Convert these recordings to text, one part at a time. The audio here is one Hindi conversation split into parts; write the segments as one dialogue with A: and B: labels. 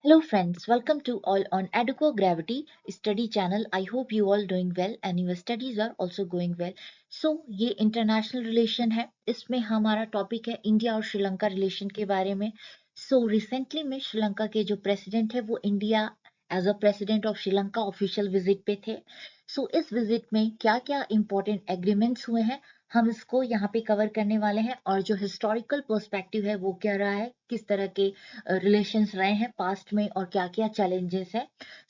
A: Hello friends, welcome to all on Educo Gravity study channel. I hope you all doing well and your studies are also going well. So ये इंटरनेशनल रिलेशन है, इसमें हमारा टॉपिक है इंडिया और श्रीलंका रिलेशन के बारे में. सो रिसेंटली में श्रीलंका के जो प्रेसिडेंट है वो India as a president of Sri Lanka official visit पे थे. सो इस विजिट में क्या क्या इंपॉर्टेंट एग्रीमेंट्स हुए हैं हम इसको यहाँ पे कवर करने वाले हैं, और जो हिस्टोरिकल पर्सपेक्टिव है वो क्या रहा है, किस तरह के रिलेशंस रहे हैं पास्ट में और क्या क्या चैलेंजेस है,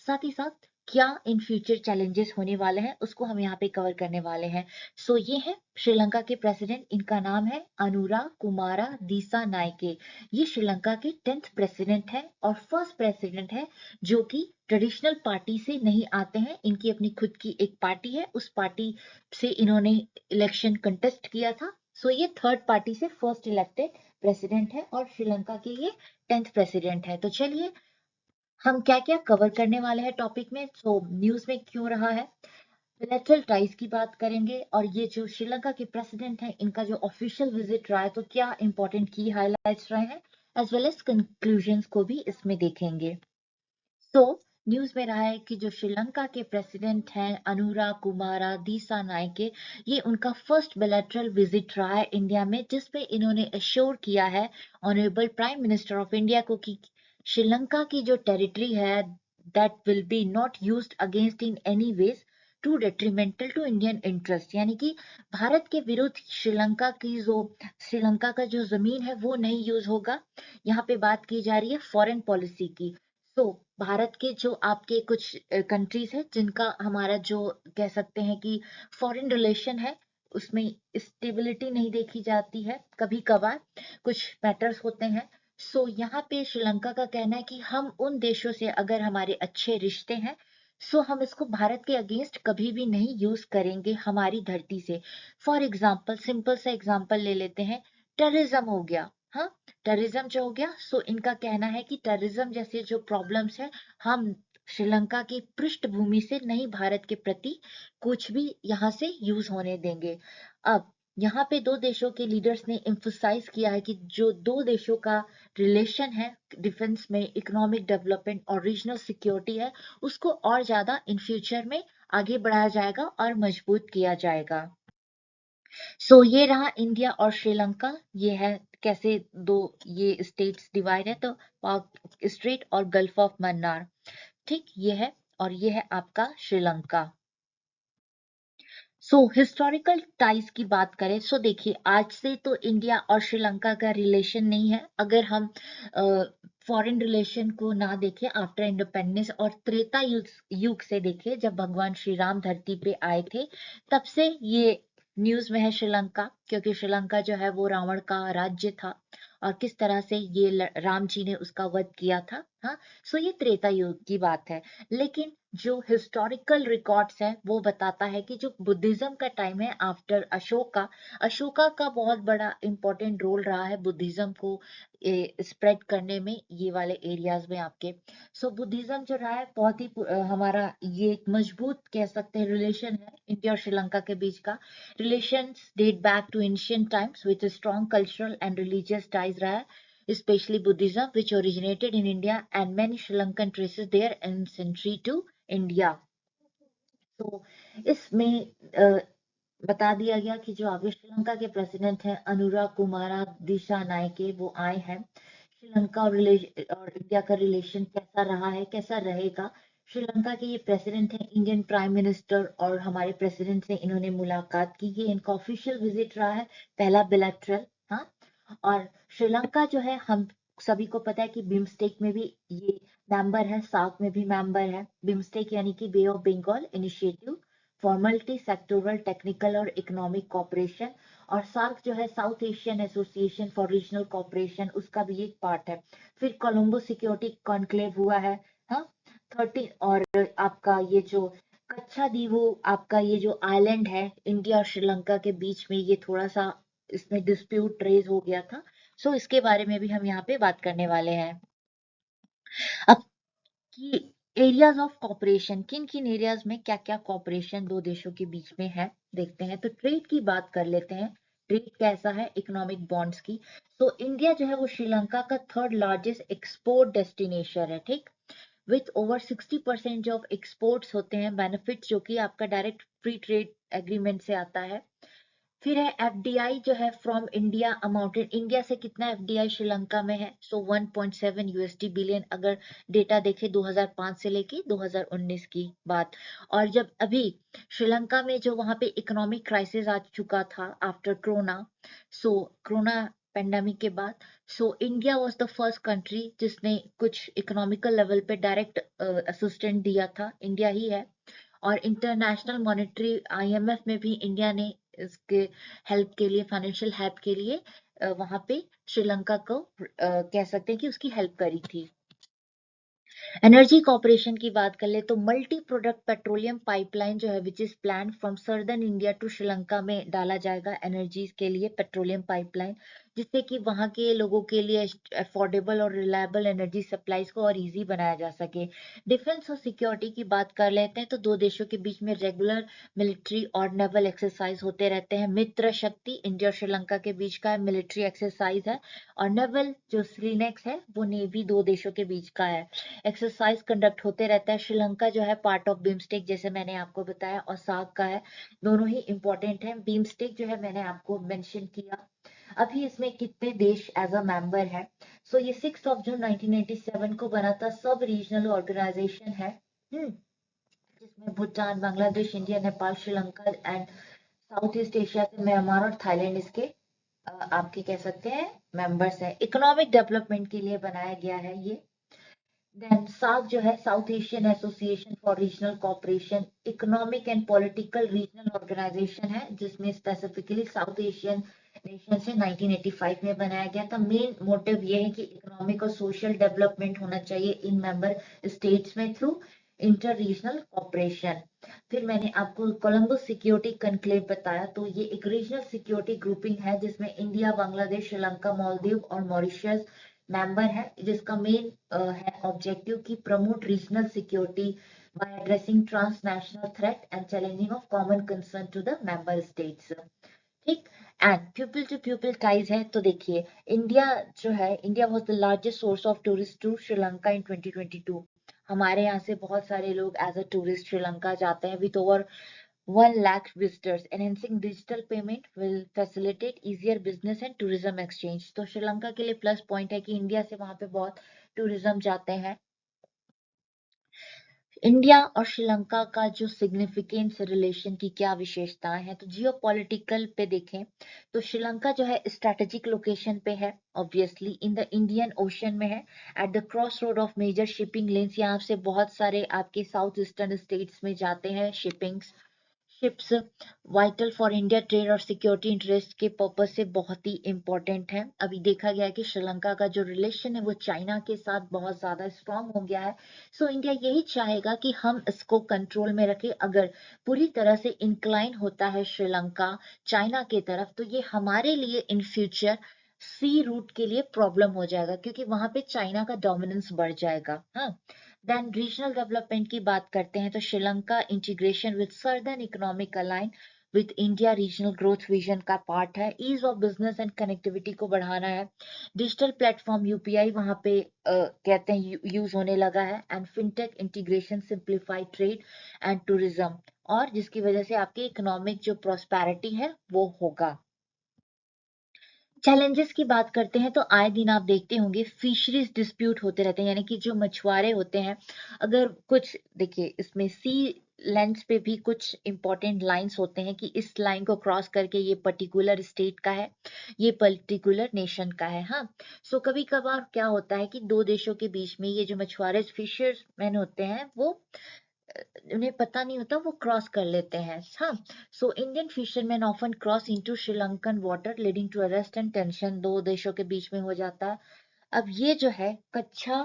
A: साथ ही साथ क्या इन फ्यूचर चैलेंजेस होने वाले हैं उसको हम यहाँ पे कवर करने वाले हैं. सो ये है श्रीलंका के प्रेसिडेंट, इनका नाम है अनुरा कुमारा दिसानायके. ये श्रीलंका के 10th प्रेसिडेंट है और फर्स्ट प्रेसिडेंट है जो कि ट्रेडिशनल पार्टी से नहीं आते हैं. इनकी अपनी खुद की एक पार्टी है, उस पार्टी से इन्होंने इलेक्शन कंटेस्ट किया था. सो ये थर्ड पार्टी से फर्स्ट इलेक्टेड प्रेसिडेंट है और श्रीलंका के ये 10th प्रेसिडेंट है. तो चलिए हम क्या क्या कवर करने वाले हैं टॉपिक में. सो न्यूज में क्यों रहा है, बिलेटरल टाइज की बात करेंगे, और ये जो श्रीलंका के प्रेसिडेंट हैं इनका जो ऑफिशियल विजिट रहा है तो क्या इंपॉर्टेंट की हाईलाइट्स रहे हैं, एज वेल एज कंक्लूजन्स को भी इसमें देखेंगे. तो न्यूज में रहा है कि जो श्रीलंका के प्रेसिडेंट हैं अनुरा कुमारा दिसानायके, ये उनका फर्स्ट बिलेटरल विजिट रहा है इंडिया में, जिसपे इन्होंने अश्योर किया है honourable prime minister of India को कि श्रीलंका की जो टेरिटरी है that will be not used against in any ways to detrimental to Indian interest. यानी कि भारत के विरुद्ध श्रीलंका का जो जमीन है वो नहीं यूज होगा. यहाँ पे बात की जा रही है फॉरेन पॉलिसी की. तो भारत के जो आपके कुछ कंट्रीज है जिनका हमारा जो कह सकते हैं कि फॉरेन रिलेशन है उसमें स्टेबिलिटी नहीं देखी जाती है, कभी कभार कुछ मैटर्स होते हैं. सो यहाँ पे श्रीलंका का कहना है कि हम उन देशों से अगर हमारे अच्छे रिश्ते हैं सो हम इसको भारत के अगेंस्ट कभी भी नहीं यूज करेंगे हमारी धरती से. फॉर एग्जाम्पल सिंपल सा एग्जाम्पल ले लेते हैं, टेररिज्म हो गया. हाँ, टेररिज्म जो हो गया, सो इनका कहना है कि टेररिज्म जैसे जो प्रॉब्लम्स है हम श्रीलंका की पृष्ठभूमि से नहीं भारत के प्रति कुछ भी यहाँ से यूज होने देंगे. अब यहाँ पे दो देशों के लीडर्स ने एम्फसाइज किया है कि जो दो देशों का रिलेशन है डिफेंस में, इकोनॉमिक डेवलपमेंट और रीजनल सिक्योरिटी है, उसको और ज्यादा इन फ्यूचर में आगे बढ़ाया जाएगा और मजबूत किया जाएगा. सो ये रहा इंडिया और श्रीलंका. ये है कैसे दो ये स्टेट्स डिवाइड है, तो पाक स्ट्रेट और गल्फ ऑफ मन्नार, ठीक ये है. और ये है आपका श्रीलंका. सो हिस्टोरिकल टाइज की बात करें, सो देखिए आज से तो इंडिया और श्रीलंका का रिलेशन नहीं है. अगर हम फॉरेन रिलेशन को ना देखें आफ्टर इंडिपेंडेंस और त्रेता युग से देखें जब भगवान श्री राम धरती पे आए थे, तब से ये न्यूज में है श्रीलंका, क्योंकि श्रीलंका जो है वो रावण का राज्य था और किस तरह से ये राम जी ने उसका वध किया था. हाँ, सो ये त्रेता युग की बात है. लेकिन जो हिस्टोरिकल रिकॉर्ड्स है वो बताता है कि जो बुद्धिज्म का टाइम है आफ्टर अशोका, अशोका का बहुत बड़ा इंपॉर्टेंट रोल रहा है बुद्धिज्म को स्प्रेड करने में ये वाले एरियाज में आपके. सो बुद्धिज्म जो रहा है बहुत ही हमारा ये एक मजबूत कह सकते हैं रिलेशन है इंडिया और श्रीलंका के बीच का. Relations date back to ancient times with strong cultural and religious ties रहा है, especially Buddhism, which originated in India, and many Sri Lankan traces their ancestry to India. तो इसमें बता दिया गया कि जो अभी श्रीलंका के प्रेसिडेंट हैं अनुरा कुमारा दिशानायके वो आए हैं. श्रीलंका और इंडिया का रिलेशन कैसा रहा है, कैसा रहेगा. श्रीलंका के ये प्रेसिडेंट हैं, इंडियन प्राइम मिनिस्टर और हमारे प्रेसिडेंट से इन्होंने मुलाकात की. ये इनका ऑफिशियल विजिट रहा है, पहला बिलेटरल. हाँ, और श्रीलंका जो है हम सभी को पता है कि बिम्स्टेक में भी ये मेंबर है, सार्क में भी मेंबर है. बिम्स्टेक यानी कि bay of Bengal initiative for multi sectoral technical और इकोनॉमिक कॉपरेशन, और सार्क जो है South Asian association for regional cooperation, उसका भी एक पार्ट है. फिर कोलंबो सिक्योरिटी कॉन्क्लेव हुआ है. हाँ, 13. और आपका ये जो कच्चा दीवो आपका ये जो आइलैंड है इंडिया और श्रीलंका के बीच में, ये थोड़ा सा इसमें डिस्प्यूट रेज हो गया था. सो इसके बारे में भी हम यहाँ पे बात करने वाले हैं. अब कि एरियाज ऑफ कॉपरेशन, किन किन एरियाज में क्या क्या कॉपरेशन दो देशों के बीच में है देखते हैं. तो ट्रेड की बात कर लेते हैं. रेट कैसा है इकोनॉमिक बॉन्ड्स की। तो इंडिया जो है वो श्रीलंका का थर्ड लार्जेस्ट एक्सपोर्ट डेस्टिनेशन है, ठीक। विथ ओवर 60% जो एक्सपोर्ट्स होते हैं बेनिफिट जो कि आपका डायरेक्ट फ्री ट्रेड एग्रीमेंट से आता है। फिर है एफडीआई जो है फ्रॉम इंडिया अमाउंटेड, इंडिया से कितना एफडीआई श्रीलंका में है, सो 1.7 यूएसडी बिलियन, अगर डेटा देखें 2005 से लेके 2019 की बात। और जब अभी श्रीलंका में जो वहां पे इकोनॉमिक क्राइसिस आ चुका था आफ्टर कोरोना, सो कोरोना पेंडेमिक के बाद, so India was the first country जिसने कुछ इकोनॉमिकल लेवल पे डायरेक्ट असिस्टेंट दिया था, इंडिया ही है। और इंटरनेशनल मॉनेटरी आईएमएफ में भी इंडिया ने इसके हेल्प के लिए, फाइनेंशियल हेल्प के लिए वहां पे श्रीलंका को कह सकते हैं कि उसकी हेल्प करी थी। एनर्जी कॉर्पोरेशन की बात कर ले तो मल्टी प्रोडक्ट पेट्रोलियम पाइपलाइन जो है which is plan from southern India to Sri Lanka में डाला जाएगा एनर्जी के लिए पेट्रोलियम पाइपलाइन, जिससे कि वहां के लोगों के लिए अफोर्डेबल और रिलायबल एनर्जी सप्लाईज को और इजी बनाया जा सके। डिफेंस और सिक्योरिटी की बात कर लेते हैं तो दो देशों के बीच में रेगुलर मिलिट्री और नेवल एक्सरसाइज होते रहते हैं। मित्र शक्ति इंडिया और श्रीलंका के बीच का मिलिट्री एक्सरसाइज है, और नेवल जो श्रीनेक्स है वो नेवी दो देशों के बीच का है। एक्सरसाइज कंडक्ट होते रहता है। श्रीलंका जो है पार्ट ऑफ बिम्स्टेक जैसे मैंने आपको बताया, और सार्क का है, दोनों ही इंपॉर्टेंट है। बिम्स्टेक जो है मैंने आपको मेंशन किया। अभी इसमें कितने देश एज अ मेंबर है, सो ये 6 जून 1987 को बना था, सब रीजनल ऑर्गेनाइजेशन है। जिसमें Bhutan, Bangladesh, India, Nepal, Sri Lanka and south east Asia से म्यांमार और थाईलैंड इसके आपके कह सकते हैं मेंबर्स हैं। इकोनॉमिक डेवलपमेंट के लिए बनाया गया है ये। देन सार्क जो है South Asian association for Regional Cooperation, economic and political regional organisation है, जिसमें स्पेसिफिकली साउथ एशियन नेशन से 1985 में बनाया गया था। मेन मोटिव ये है कि इकोनॉमिक और सोशल डेवलपमेंट होना चाहिए इन मेंबर स्टेट्स में थ्रू इंटर रीजनल कोऑपरेशन। फिर मैंने आपको कोलंबो सिक्योरिटी कनक्लेव बताया, तो ये एक रीजनल सिक्योरिटी ग्रुपिंग है जिसमें इंडिया, बांग्लादेश, श्रीलंका, मालदीव और मॉरिशस मेंबर है, जिसका मेन है ऑब्जेक्टिव की promote regional security by addressing transnational threat and challenging of common concern to the member states, ठीक। And people to people ties है, तो देखिए इंडिया जो है, India was the largest source of tourist to Sri Lanka in 2022। हमारे यहाँ से बहुत सारे लोग एज अ टूरिस्ट श्रीलंका जाते हैं with over 1 lakh visitors. Enhancing digital payment will facilitate easier business and tourism exchange. तो श्रीलंका के लिए प्लस पॉइंट है कि इंडिया से वहां पे बहुत टूरिज्म जाते हैं। इंडिया और श्रीलंका का जो सिग्निफिकेंस रिलेशन की क्या विशेषताएं हैं, तो जियो पॉलिटिकल पे देखें तो श्रीलंका जो है स्ट्रेटेजिक लोकेशन पे है, obviously in the Indian Ocean में है, at the cross road of major shipping lanes. यहाँ से बहुत सारे आपके साउथ ईस्टर्न स्टेट्स में जाते हैं shippings, ships, vital for India trade और सिक्योरिटी इंटरेस्ट के पर्पज से बहुत ही इंपॉर्टेंट है। अभी देखा गया है कि श्रीलंका का जो रिलेशन है वो चाइना के साथ बहुत ज्यादा स्ट्रांग हो गया है। सो इंडिया यही चाहेगा कि हम इसको कंट्रोल में रखें। अगर पूरी तरह से इंक्लाइन होता है श्रीलंका चाइना की तरफ, तो ये हमारे लिए इन फ्यूचर सी रूट के लिए प्रॉब्लम हो जाएगा, क्योंकि वहां पे चाइना का डोमिनेंस बढ़ जाएगा। हाँ, देन रीजनल डेवलपमेंट की बात करते हैं तो Sri Lanka integration with southern economic align with India regional growth vision का पार्ट है। Ease of business and connectivity को बढ़ाना है। डिजिटल प्लेटफॉर्म यूपीआई वहां पे कहते हैं यूज होने लगा है, and fintech integration simplified trade and tourism, और जिसकी वजह से आपकी इकोनॉमिक जो प्रॉस्पेरिटी है वो होगा। चैलेंजेस की बात करते हैं तो आए दिन आप देखते होंगे फिशरीज डिस्प्यूट होते रहते हैं, यानी कि जो मछुआरे होते हैं, अगर कुछ देखिए इसमें सी लेंस पे भी कुछ इंपॉर्टेंट लाइंस होते हैं कि इस लाइन को क्रॉस करके ये पर्टिकुलर स्टेट का है, ये पर्टिकुलर नेशन का है। हाँ, सो कभी कभार क्या होता है कि दो देशों के बीच में ये जो मछुआरे फिशरमैन होते हैं वो उन्हें पता नहीं होता, वो क्रॉस कर लेते हैं। हाँ, so Indian fisherman often cross into Sri Lankan water leading to arrest and tension, दो देशों के बीच में हो जाता है। अब ये जो है कच्चा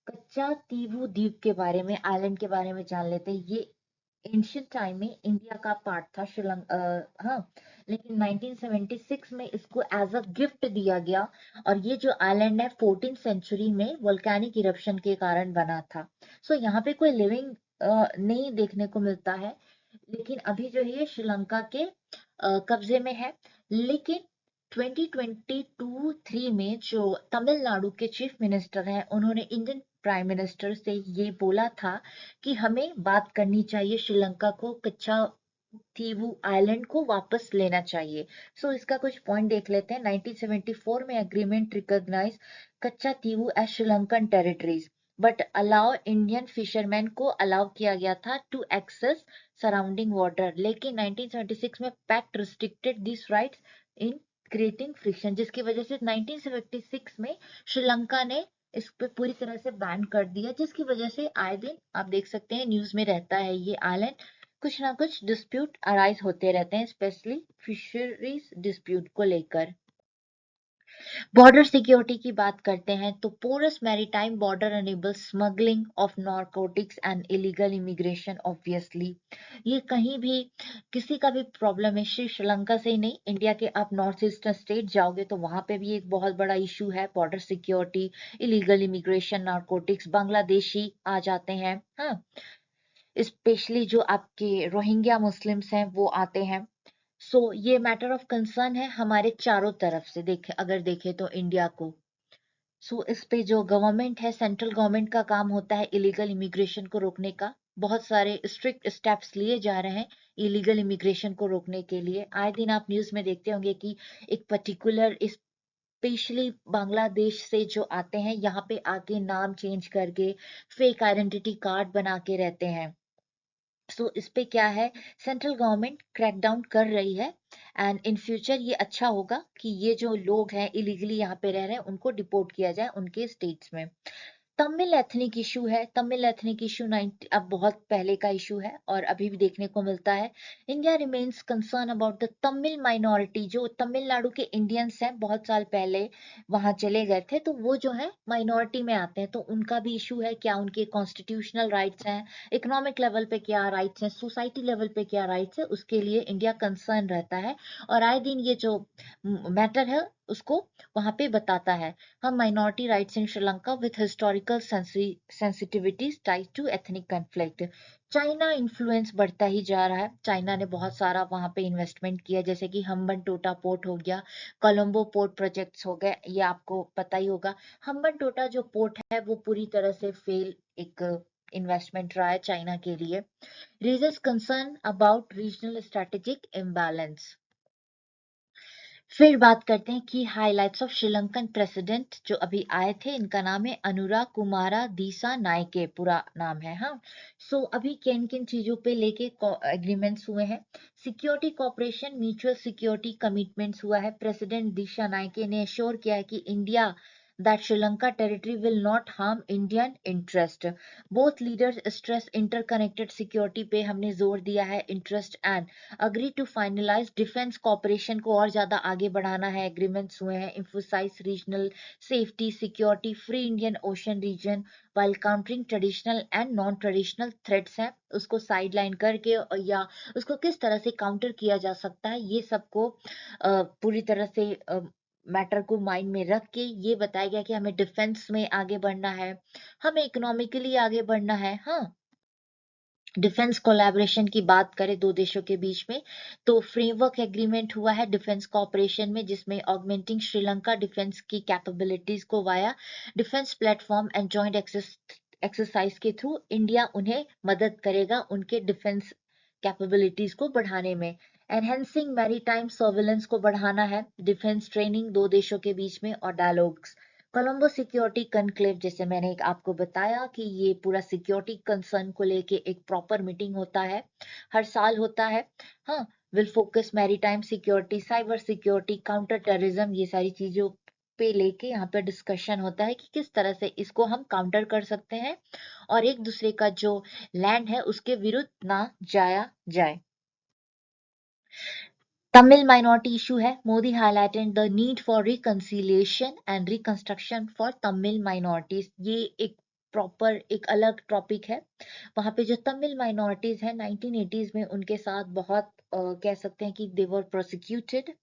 A: कच्चा तीवू द्वीप के बारे में, आइलैंड के बारे में जान लेते हैं। ये एंशियंट टाइम में इंडिया का पार्ट था श्रीलंका, हाँ, लेकिन 1976 में इसको एज अ गिफ्ट दिया गया, और ये जो आइलैंड है 14th सेंचुरी में वोल्केनिक इरप्शन के कारण बना था। सो यहाँ पे कोई लिविंग नहीं देखने को मिलता है, लेकिन अभी जो है ये श्रीलंका के कब्जे में है। लेकिन 2022-3 में जो तमिलनाडु के चीफ मिनिस्टर हैं, उन्होंने इंडियन प्राइम मिनिस्टर से ये बोला था कि हमें बात करनी चाहिए, श्रीलंका को कच्चा थीवू आइलैंड को वापस लेना चाहिए। इसका कुछ पॉइंट देख लेते हैं। 1974 में agreement recognise Katchatheevu as Sri Lankan territories, but allow Indian fisherman को अलाउ किया गया था टू एक्सेस सराउंडिंग वाटर, लेकिन 1976 में pact restricted this rights in creating friction, जिसकी वजह से 1976 में श्रीलंका ने इस पे पूरी तरह से बैन कर दिया, जिसकी वजह से आए दिन आप देख सकते हैं न्यूज में रहता है ये आइलैंड कुछ ना कुछ डिस्प्यूट अराइज होते रहते हैं, स्पेशली फिशरीज डिस्प्यूट को लेकर। बॉर्डर सिक्योरिटी की बात करते हैं तो porous maritime border enable smuggling of narcotics and illegal immigration. Obviously ये कहीं भी किसी का भी प्रॉब्लम है, श्रीलंका से ही नहीं, इंडिया के आप नॉर्थ ईस्टर्न स्टेट जाओगे तो वहां पे भी एक बहुत बड़ा इशू है border security, illegal immigration, narcotics, Bangladeshi आ जाते हैं, हाँ, स्पेशली जो आपके रोहिंग्या मुस्लिम्स हैं वो आते हैं। ये मैटर ऑफ कंसर्न है हमारे चारों तरफ से, देखे अगर देखें तो इंडिया को। इस पे जो गवर्नमेंट है, सेंट्रल गवर्नमेंट का काम होता है इलीगल इमिग्रेशन को रोकने का। बहुत सारे स्ट्रिक्ट स्टेप्स लिए जा रहे हैं इलीगल इमिग्रेशन को रोकने के लिए। आए दिन आप न्यूज में देखते होंगे कि एक पर्टिकुलर स्पेशली बांग्लादेश से जो आते हैं यहाँ पे आके नाम चेंज करके फेक आइडेंटिटी कार्ड बना के रहते हैं। इस पे क्या है, सेंट्रल गवर्नमेंट क्रैकडाउन कर रही है एंड इन फ्यूचर ये अच्छा होगा कि ये जो लोग हैं इलीगली यहाँ पे रह रहे हैं उनको डिपोर्ट किया जाए उनके स्टेट्स में। तमिल एथनिक इशू है, तमिल एथनिक इशू 90 अब बहुत पहले का इशू है और अभी भी देखने को मिलता है। India remains concern about the Tamil minority, जो तमिलनाडु के इंडियंस हैं बहुत साल पहले वहां चले गए थे, तो वो जो है माइनॉरिटी में आते हैं, तो उनका भी इशू है, क्या उनके कॉन्स्टिट्यूशनल राइट्स हैं, इकोनॉमिक लेवल पे क्या राइट्स हैं, सोसाइटी लेवल पे क्या राइट्स है, उसके लिए इंडिया कंसर्न रहता है और आए दिन ये जो मैटर है उसको वहां पे बताता है। हम minority rights in Sri Lanka with historical sensitivities tied to ethnic conflict. China influence बढ़ता ही जा रहा है, चाइना ने बहुत सारा वहां पे इन्वेस्टमेंट किया, जैसे कि हम्बन टोटा पोर्ट हो गया, कोलंबो पोर्ट प्रोजेक्ट्स हो गए, ये आपको पता ही होगा। हम्बन टोटा जो पोर्ट है वो पूरी तरह से फेल एक इन्वेस्टमेंट रहा है चाइना के लिए। Raises concern about regional strategic imbalance. फिर बात करते हैं कि हाइलाइट्स ऑफ श्रीलंकन प्रेसिडेंट जो अभी आए थे, इनका नाम है अनुरा कुमारा दिसा नायके, पूरा नाम है, हाँ। अभी किन किन चीजों पे लेके एग्रीमेंट्स हुए हैं। Security corporation, mutual security commitments हुआ है। प्रेसिडेंट दिशा नायके ने एश्योर किया है कि India that Sri Lanka territory will not harm Indian interest. Both leaders stress interconnected security पे हमने जोर दिया है, interest and agree to finalize defense cooperation को और ज्यादा आगे बढ़ाना है, एग्रीमेंट्स हुए हैं। emphasize regional safety, security, free Indian Ocean region while countering traditional and non-traditional threats हैं, उसको साइडलाइन करके या उसको किस तरह से काउंटर किया जा सकता है, ये सबको पूरी तरह से मैटर को माइंड में रख के ये बताया गया कि हमें डिफेंस में आगे बढ़ना है, हमें इकोनॉमिकली आगे बढ़ना है, हाँ। डिफेंस कोलैबोरेशन की बात करें दो देशों के बीच में तो फ्रेमवर्क एग्रीमेंट हुआ है डिफेंस कॉपरेशन में, जिसमें ऑगमेंटिंग श्रीलंका डिफेंस की कैपेबिलिटीज को via defence platform and joint exercise के थ्रू इंडिया उन्हें मदद करेगा उनके डिफेंस कैपेबिलिटीज को बढ़ाने में। एनहेंसिंग मैरीटाइम सर्विलेंस को बढ़ाना है, डिफेंस ट्रेनिंग दो देशों के बीच में और डायलॉग्स। कोलंबो सिक्योरिटी कनक्लेव, जैसे मैंने आपको बताया कि ये पूरा सिक्योरिटी कंसर्न को लेके एक प्रॉपर मीटिंग होता है, हर साल होता है, हाँ। Will focus maritime security, cyber security, counter terrorism, ये सारी चीजों पे लेके यहाँ पे डिस्कशन होता है कि किस तरह से इसको हम काउंटर कर सकते हैं और एक दूसरे का जो लैंड है उसके विरुद्ध ना जाया जाए। Tamil minority issue है, Modi highlighted the need for reconciliation and reconstruction for Tamil minorities। ये एक प्रॉपर एक अलग टॉपिक है। वहां पे जो तमिल माइनॉरिटीज है 1980s में उनके साथ बहुत कह सकते हैं कि दे वर प्रोसिक्यूटेड।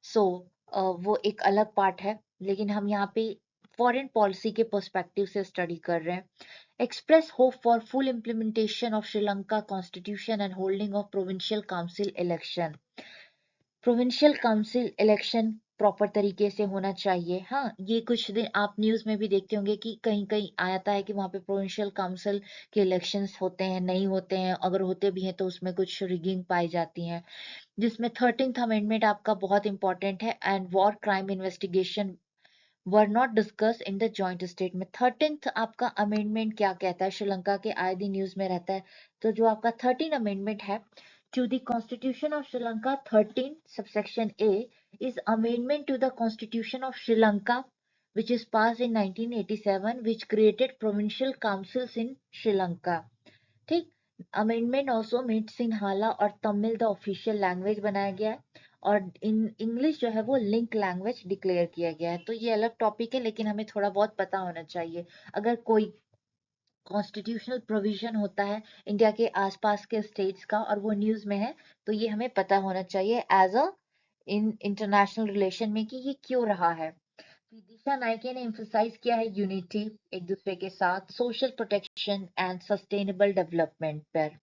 A: सो वो एक अलग पार्ट है, लेकिन हम यहाँ पे फॉरेन पॉलिसी के पर्सपेक्टिव से स्टडी कर रहे हैं। Express hope for full implementation of Sri Lanka constitution and holding of provincial council election. Provincial council election proper तरीके से होना चाहिए। हाँ, ये कुछ दिन आप न्यूज़ में भी देखते होंगे कि कहीं कहीं आता है कि वहाँ पे प्रोविंशियल काउंसिल के इलेक्शंस होते हैं, नहीं होते हैं, अगर होते भी हैं तो उसमें कुछ रिगिंग पाई जाती है, जिसमें 13th अमेंडमेंट आपका बहुत इंपॉर्टेंट है। And war crime investigation were not discuss in the joint statement. 13th आपका अमेंडमेंट क्या कहता है, श्रीलंका के आए दिन न्यूज में रहता है। तो जो आपका 13 अमेंडमेंट है to the constitution of Sri Lanka, 13 subsection A is amendment to the constitution of Sri Lanka which is passed in 1987 which created provincial councils in Sri Lanka। ठीक, अमेंडमेंट ऑल्सो मेड सिन्हाला और तमिल द ऑफिशियल लैंग्वेज बनाया गया है, और इन इंग्लिश जो है वो लिंक लैंग्वेज डिक्लेयर किया गया है। तो ये अलग टॉपिक है, लेकिन हमें थोड़ा बहुत पता होना चाहिए। अगर कोई कॉन्स्टिट्यूशनल प्रोविजन होता है इंडिया के आसपास के स्टेट्स का और वो न्यूज में है, तो ये हमें पता होना चाहिए as a in international relation में कि ये क्यों रहा है। दिशा नायके ने एम्फसाइज किया है यूनिटी, एक दूसरे के साथ, social protection and sustainable development पर।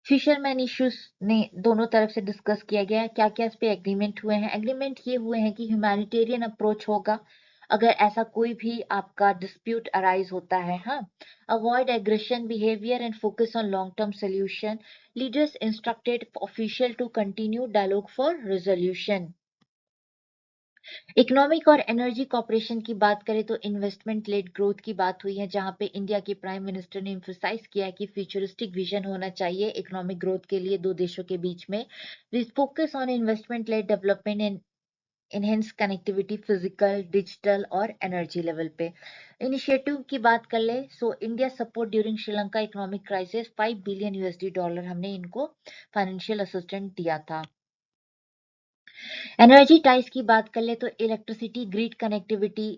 A: फिशरमैन इश्यूज ने दोनों तरफ से डिस्कस किया गया है। क्या क्या इस पे एग्रीमेंट हुए हैं? एग्रीमेंट ये हुए हैं कि ह्यूमैनिटेरियन अप्रोच होगा अगर ऐसा कोई भी आपका डिस्प्यूट अराइज होता है। हाँ, avoid aggression behaviour and focus on long term solution. Leaders instructed official to continue dialogue for resolution. Economic और एनर्जी कॉपरेशन की बात करें तो इन्वेस्टमेंट लेड ग्रोथ की बात हुई है, जहां पे इंडिया के प्राइम मिनिस्टर ने एम्फसाइज किया है कि फ्यूचरिस्टिक विजन होना चाहिए इकोनॉमिक ग्रोथ के लिए दो देशों के बीच में, with focus on investment lead development and enhance connectivity physical, digital और एनर्जी लेवल पे। इनिशिएटिव की बात कर ले so India support during Sri Lanka economic crisis $5 billion हमने इनको फाइनेंशियल असिस्टेंट दिया था। एनर्जी टाइज की बात कर ले तो इलेक्ट्रिसिटी ग्रिड कनेक्टिविटी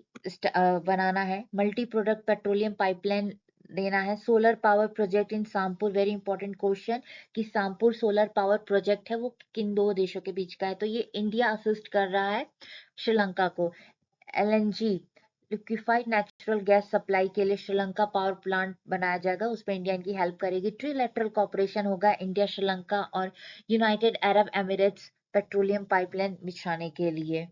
A: बनाना है, मल्टी प्रोडक्ट पेट्रोलियम पाइपलाइन देना है, solar power project in Sampur. Very important question कि सामपुर सोलर पावर प्रोजेक्ट है वो किन दो देशों के बीच का है, तो ये इंडिया असिस्ट कर रहा है श्रीलंका को। LNG liquefied natural gas supply के लिए श्रीलंका पावर प्लांट बनाया जाएगा, उसमें इंडिया इनकी हेल्प करेगी। ट्रिलेटरल कॉपरेशन होगा इंडिया, श्रीलंका और United Arab Emirates petroleum pipeline बिछाने के लिए।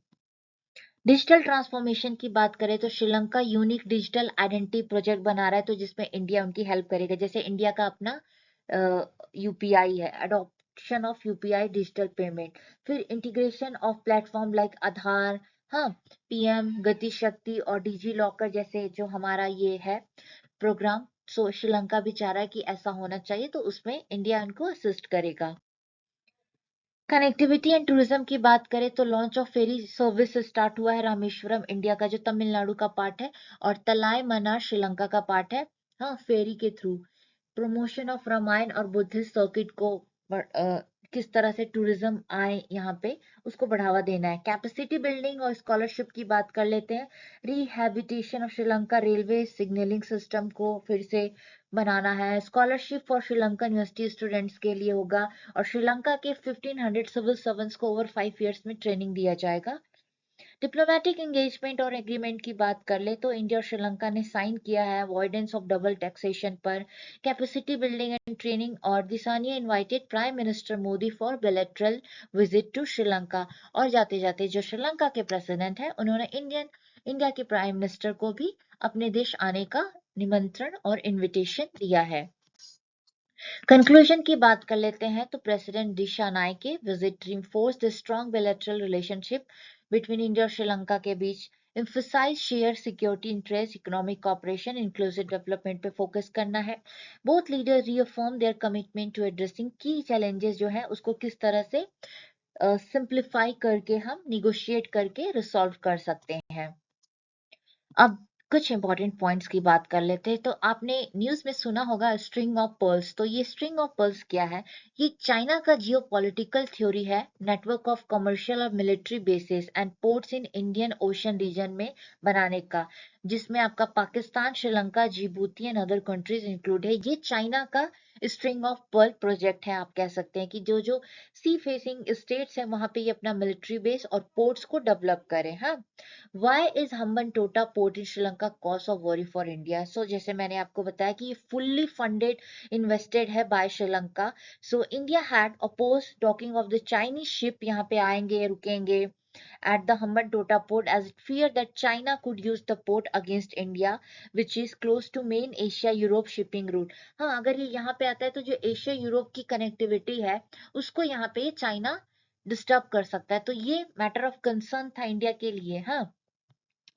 A: डिजिटल ट्रांसफॉर्मेशन की बात करें तो Sri Lanka unique digital identity project बना रहा है, तो जिसमें इंडिया उनकी हेल्प करेगा। जैसे इंडिया का अपना यूपीआई है, adoption of UPI digital payment, फिर इंटीग्रेशन ऑफ प्लेटफॉर्म लाइक आधार, हाँ, पीएम गति शक्ति और डिजी लॉकर जैसे जो हमारा ये है प्रोग्राम। सो श्रीलंका भी चाह रहा है कि ऐसा होना चाहिए, तो उसमें इंडिया उनको असिस्ट करेगा। कनेक्टिविटी एंड टूरिज्म की बात करें तो launch of ferry service start हुआ है रामेश्वरम इंडिया का जो तमिलनाडु का पार्ट है, और तलाई मन्नार श्रीलंका का पार्ट है। हाँ, फेरी के थ्रू प्रमोशन ऑफ रामायण और बुद्धिस्ट सर्किट को किस तरह से टूरिज्म आए यहाँ पे उसको बढ़ावा देना है। कैपेसिटी बिल्डिंग और स्कॉलरशिप की बात कर लेते हैं। Rehabilitation of Sri Lanka railway signalling system को फिर से बनाना है। Scholarship for Sri Lanka university students के लिए होगा, और श्रीलंका के 1500 सिविल सर्वेंट्स को ओवर 5 इयर्स में ट्रेनिंग दिया जाएगा। डिप्लोमेटिक एंगेजमेंट और एग्रीमेंट की बात कर ले तो इंडिया और श्रीलंका ने साइन किया है अवॉइडेंस ऑफ डबल टैक्सेशन पर, कैपेसिटी बिल्डिंग एंड ट्रेनिंग, और Dissanayake invited prime minister Modi for bilateral visit to Sri Lanka. और जाते जाते जो श्रीलंका के प्रेसिडेंट है उन्होंने इंडिया के प्राइम मिनिस्टर को भी अपने देश आने का निमंत्रण और इनविटेशन दिया है। कंक्लूजन की बात कर लेते हैं तो president Dissanayake visit reinforce the strong bilateral relationship between India और श्रीलंका के बीच, emphasize share security interest, economic cooperation, inclusive development पे फोकस करना है। Both leader reaffirm their commitment to addressing key challenges जो है उसको किस तरह से सिंप्लीफाई करके हम निगोशिएट करके रिसॉल्व कर सकते हैं। अब कुछ इंपॉर्टेंट पॉइंट्स की बात कर लेते हैं। तो आपने न्यूज में सुना होगा स्ट्रिंग ऑफ पर्ल्स, तो ये स्ट्रिंग ऑफ पर्ल्स क्या है? ये चाइना का जियोपॉलिटिकल थ्योरी है, नेटवर्क ऑफ कमर्शियल और military bases and ports in Indian Ocean region में बनाने का। जिसमें आपका Pakistan, Sri Lanka, Djibouti and other countries include है। ये चाइना का स्ट्रिंग ऑफ पर्ल प्रोजेक्ट है। आप कह सकते हैं कि जो जो सी फेसिंग स्टेट्स हैं वहां पे ये अपना मिलिट्री बेस और पोर्ट्स को डेवलप करें। हाँ, why is Hambantota port in Sri Lanka cause of worry for India? सो जैसे मैंने आपको बताया कि ये फुल्ली फंडेड इन्वेस्टेड है by Sri Lanka. So India had oppose docking of the Chinese ship, यहाँ पे आएंगे रुकेंगे at the Hambantota port as it feared that China could use the port against India, which is close to main Asia Europe shipping route। हाँ, अगर ये यहाँ पे आता है तो जो एशिया यूरोप की कनेक्टिविटी है उसको यहाँ पे चाइना डिस्टर्ब कर सकता है। तो ये मैटर ऑफ कंसर्न था इंडिया के लिए। हाँ,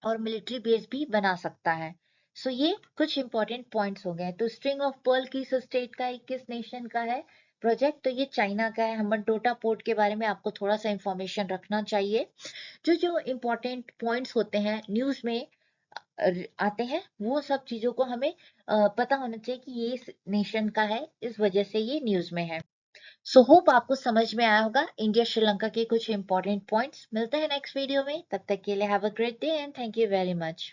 A: और मिलिट्री बेस भी बना सकता है। सो ये कुछ इंपॉर्टेंट पॉइंट्स हो गए। तो स्ट्रिंग ऑफ पर्ल किस स्टेट का है, किस नेशन का है प्रोजेक्ट? तो ये चाइना का है। हम्बनटोटा पोर्ट के बारे में आपको थोड़ा सा इंफॉर्मेशन रखना चाहिए। जो जो इम्पोर्टेंट पॉइंट्स होते हैं न्यूज में आते हैं, वो सब चीजों को हमें पता होना चाहिए कि ये इस नेशन का है, इस वजह से ये न्यूज में है। सो होप आपको समझ में आया होगा इंडिया श्रीलंका के कुछ इंपॉर्टेंट पॉइंट्स। मिलते हैं नेक्स्ट वीडियो में, तब तक के लिए have a great day and thank you very much.